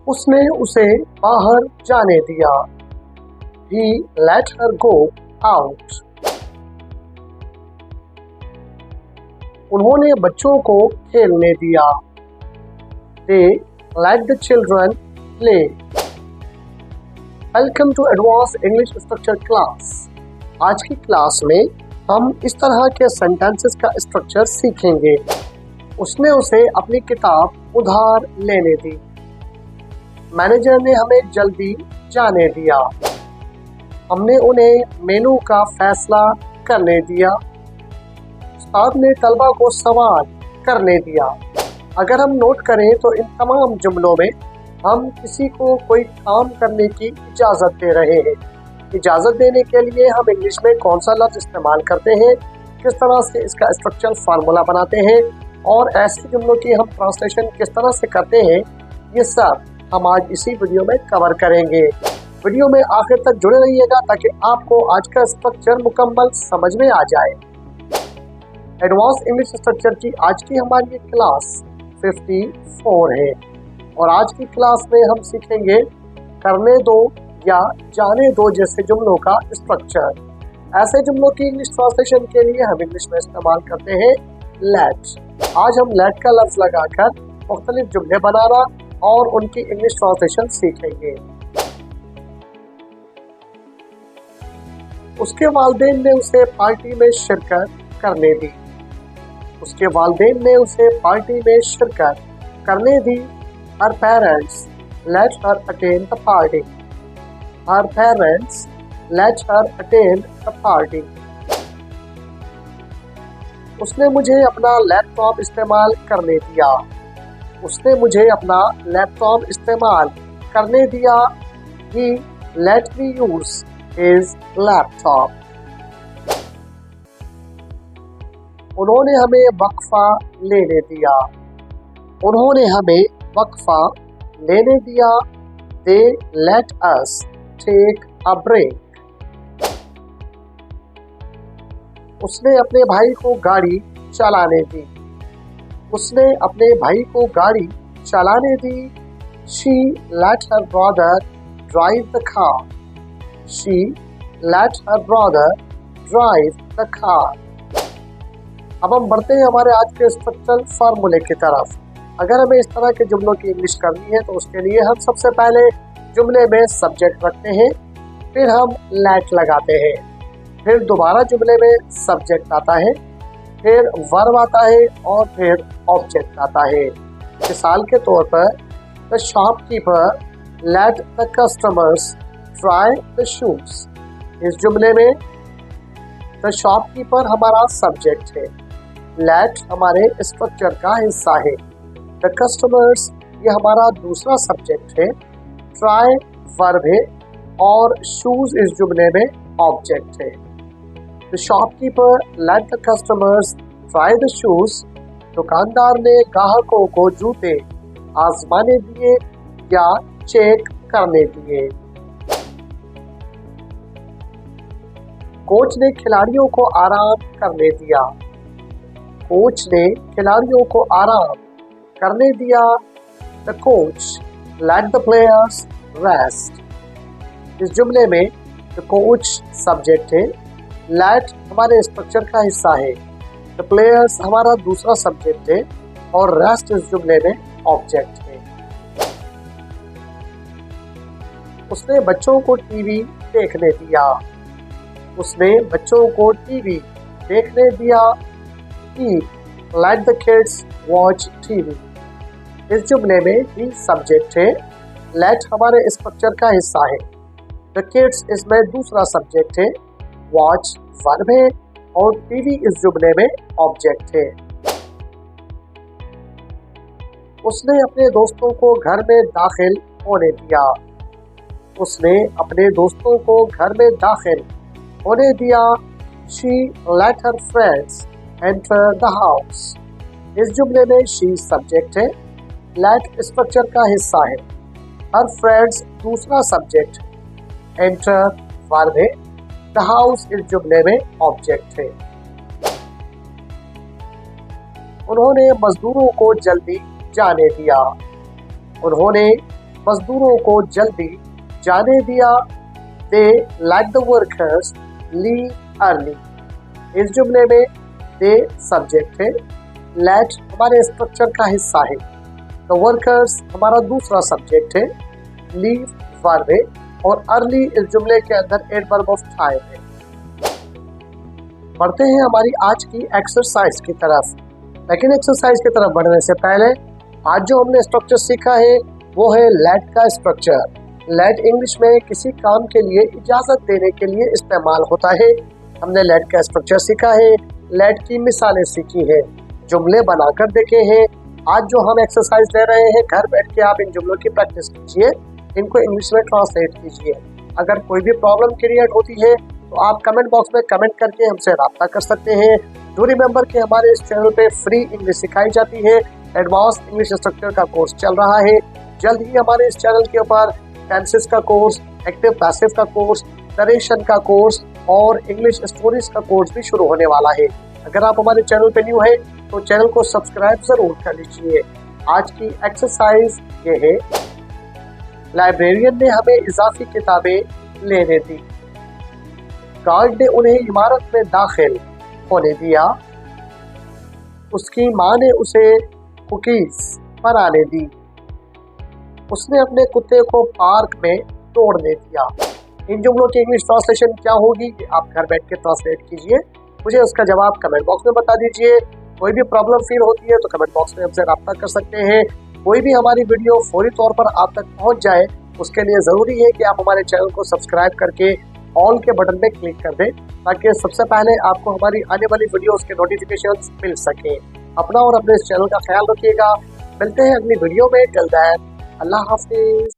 उसने उसे बाहर जाने दिया। He let her go out. उन्होंने बच्चों को खेलने दिया। They let the children play. Welcome to Advanced English Structure class. आज की क्लास में हम इस तरह के सेंटेंसेस का स्ट्रक्चर सीखेंगे। उसने उसे अपनी किताब उधार लेने दी। मैनेजर ने हमें जल्दी जाने दिया। हमने उन्हें मेनू का फैसला करने दिया। उस्ताद ने तलबा को सवाल करने दिया। अगर हम नोट करें तो इन तमाम जुमलों में हम किसी को कोई काम करने की इजाज़त दे रहे हैं। इजाज़त देने के लिए हम इंग्लिश में कौन सा लफ्ज़ इस्तेमाल करते हैं, किस तरह से इसका स्ट्रक्चरल फार्मूला बनाते हैं और ऐसे जुमलों की हम ट्रांसलेशन किस तरह से करते हैं, ये सब हम आज इसी वीडियो में कवर करेंगे। वीडियो में आखिर तक जुड़े रहिएगा ताकि आपको आज का स्ट्रक्चर मुकम्मल समझ में आ जाए। एडवांस इंग्लिश स्ट्रक्चर की आज की हमारी क्लास 54 है और आज की क्लास में हम सीखेंगे करने दो या जाने दो जैसे जुमलों का स्ट्रक्चर। ऐसे जुमलों की इंग्लिश ट्रांसलेशन के लिए हम इंग्लिश में इस्तेमाल करते हैं लेट। आज हम लेट का लफ्ज लगाकर मुख्तलिफ जुमले बनाना और उनकी इंग्लिश ट्रांसलेशन सीखेंगे। उसके वालिदैन ने उसे पार्टी में शिरकत करने दी। उसके वालिदैन ने उसे पार्टी में शिरकत करने दी। Her parents let her attend the party. Her parents let her attend the party. उसने मुझे अपना लैपटॉप इस्तेमाल करने दिया। उसने मुझे अपना लैपटॉप इस्तेमाल करने दिया। He let me use his laptop. उन्होंने हमें वक्फा लेने दिया। उन्होंने हमें वक्फा लेने दिया। They let us take a break. उसने अपने भाई को गाड़ी चलाने दी। उसने अपने भाई को गाड़ी चलाने दी। She let her brother drive the car. She let her brother drive the car. अब हम बढ़ते हैं हमारे आज के स्ट्रक्चरल फार्मूले की तरफ। अगर हमें इस तरह के जुमलों की इंग्लिश करनी है तो उसके लिए हम सबसे पहले जुमले में सब्जेक्ट रखते हैं, फिर हम लेट लगाते हैं, फिर दोबारा जुमले में सब्जेक्ट आता है, फिर वर्ब आता है और फिर ऑब्जेक्ट आता है। मिसाल के तौर पर the shopkeeper let the customers try the shoes. इस जुमले में द शॉपकीपर हमारा सब्जेक्ट है, लेट हमारे स्ट्रक्चर का हिस्सा है, द कस्टमर्स ये हमारा दूसरा सब्जेक्ट है, ट्राई वर्ब है और शूज इस जुमले में ऑब्जेक्ट है। The shopkeeper let the customers try the shoes. दुकानदार ने ग्राहकों को जूते आजमाने दिए या चेक करने दिए। कोच ने खिलाड़ियों को आराम करने दिया। कोच ने खिलाड़ियों को आराम करने दिया। The coach let the players rest. इस जुमले में द कोच सब्जेक्ट है, लेट हमारे स्ट्रक्चर का हिस्सा है, द प्लेयर्स हमारा दूसरा सब्जेक्ट है और रेस्ट इस जुमले में ऑब्जेक्ट है। उसने बच्चों को टीवी देखने दिया। उसने बच्चों को टीवी देखने दिया। He let the kids watch TV. इस जुमले में ही सब्जेक्ट है, let हमारे स्ट्रक्चर का हिस्सा है, the kids इसमें दूसरा सब्जेक्ट है, watch वर्ब है और TV इस जुमले में ऑब्जेक्ट है। उसने अपने दोस्तों को घर में दाखिल होने दिया। उसने अपने दोस्तों को घर में दाखिल होने दिया। She let her friends enter the house. इस जुमले में she सब्जेक्ट है, let स्ट्रक्चर का हिस्सा है, her friends दूसरा सब्जेक्ट, enter वर्ब है, the house इस जुमले में ऑब्जेक्ट है। उन्होंने मजदूरों को जल्दी जाने दिया। उन्होंने मजदूरों को जल्दी जाने दिया। They let the workers leave early. इस जुमले में दे सब्जेक्ट है, लेट हमारे स्ट्रक्चर का हिस्सा है, द वर्कर्स हमारा दूसरा सब्जेक्ट है, लीव वर्ब है और अर्ली इस जुमले के अंदर एडवर्ब ऑफ टाइम है। बढ़ते हैं हमारी आज की एक्सरसाइज की तरफ। लेकिन एक्सरसाइज की तरफ बढ़ने से पहले आज जो हमने स्ट्रक्चर सीखा है वो है लेट का स्ट्रक्चर। लेट इंग्लिश में किसी काम के लिए इजाजत देने के लिए इस्तेमाल होता है। हमने लेट का स्ट्रक्चर सीखा है, लेट की मिसालें सीखी है, जुमले बनाकर देखे हैं। आज जो हम एक्सरसाइज ले रहे हैं, घर बैठ के आप इन जुमलों की प्रैक्टिस कीजिए, इनको इंग्लिश में ट्रांसलेट कीजिए। अगर कोई भी प्रॉब्लम क्रिएट होती है तो आप कमेंट बॉक्स में कमेंट करके हमसे राब्ता कर सकते हैं। डू रिमेंबर कि हमारे इस चैनल पे फ्री इंग्लिश सिखाई जाती है। एडवांस इंग्लिश स्ट्रक्चर का कोर्स चल रहा है। जल्द ही हमारे इस चैनल के ऊपर टेंसेस का कोर्स, एक्टिव पैसिव का कोर्स, नरेशन का कोर्स और इंग्लिश स्टोरीज का कोर्स भी शुरू होने वाला है। अगर आप हमारे चैनल पे न्यू है तो चैनल को सब्सक्राइब जरूर कर लीजिए। आज की एक्सरसाइज ये है, लाइब्रेरियन ने हमें इजाफी किताबें लेने दी। गार्ड ने उन्हें इमारत में दाखिल होने दिया। उसकी माँ ने उसे कुकीज बनाने दी। उसने अपने कुत्ते को पार्क में तोड़ने दिया। इन जुमलों की इंग्लिश ट्रांसलेशन क्या होगी ये आप घर बैठ के ट्रांसलेट कीजिए, मुझे उसका जवाब कमेंट बॉक्स में बता दीजिए। कोई भी प्रॉब्लम फील होती है तो कमेंट बॉक्स में हमसे राब्ता कर सकते हैं। कोई भी हमारी वीडियो फौरी तौर पर आप तक पहुंच जाए उसके लिए जरूरी है कि आप हमारे चैनल को सब्सक्राइब करके ऑल के बटन पे क्लिक कर दें, ताकि सबसे पहले आपको हमारी आने वाली वीडियोस के नोटिफिकेशंस मिल सके। अपना और अपने इस चैनल का ख्याल रखिएगा। मिलते हैं अगली वीडियो में। टिल देन अल्लाह हाफिज।